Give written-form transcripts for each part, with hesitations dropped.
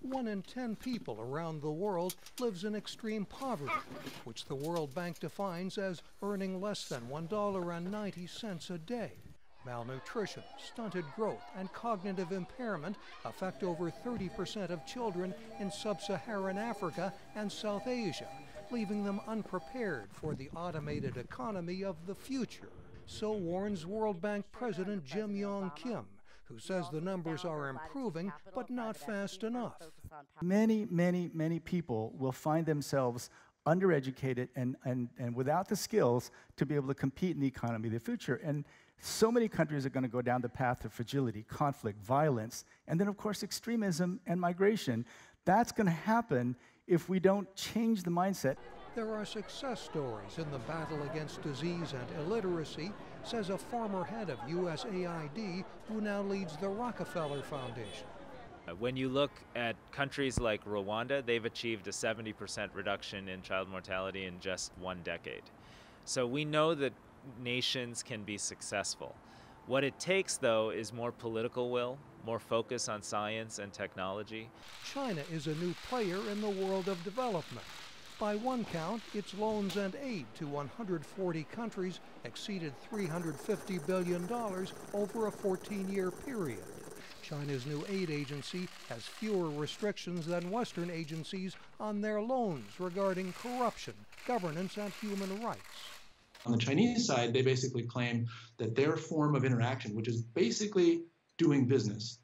1 in 10 people around the world lives in extreme poverty, which the World Bank defines as earning less than $1.90 a day. Malnutrition, stunted growth, and cognitive impairment affect over 30% of children in sub-Saharan Africa and South Asia, leaving them unprepared for the automated economy of the future. So warns World Bank President Yong, who says the numbers are improving, but not fast enough. Many people will find themselves undereducated and without the skills to be able to compete in the economy of the future. And so many countries are going to go down the path of fragility, conflict, violence, and then, of course, extremism and migration. That's going to happen if we don't change the mindset. There are success stories in the battle against disease and illiteracy, says a former head of USAID who now leads the Rockefeller Foundation. When you look at countries like Rwanda, they've achieved a 70% reduction in child mortality in just 1 decade. So we know that nations can be successful. What it takes, though, is more political will, more focus on science and technology. China is a new player in the world of development. By one count, its loans and aid to 140 countries exceeded $350 billion over a 14-year period. China's new aid agency has fewer restrictions than Western agencies on their loans regarding corruption, governance, and human rights. On the Chinese side, they basically claim that their form of interaction, which is basically doing business,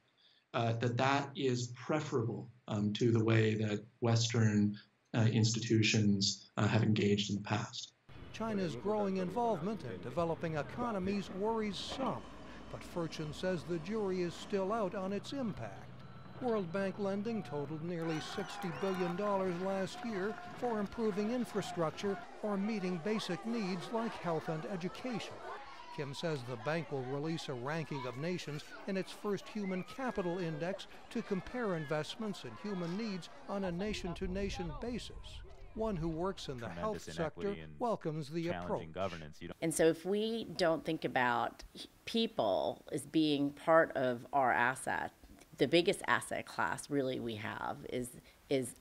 that is preferable to the way that Western institutions have engaged in the past. China's growing involvement in developing economies worries some, but Furchin says the jury is still out on its impact. World Bank lending totaled nearly $60 billion last year for improving infrastructure or meeting basic needs like health and education. Kim says the bank will release a ranking of nations in its first Human Capital Index to compare investments in human needs on a nation-to-nation basis. One who works in the health sector welcomes the approach. And so if we don't think about people as being part of our asset, the biggest asset class really we have is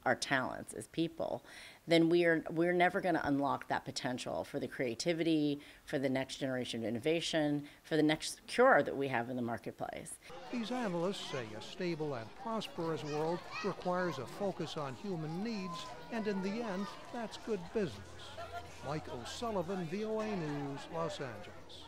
our talents as people, then we're never going to unlock that potential for the creativity, for the next generation of innovation, for the next cure that we have in the marketplace. These analysts say a stable and prosperous world requires a focus on human needs, and in the end, that's good business. Mike O'Sullivan, VOA News, Los Angeles.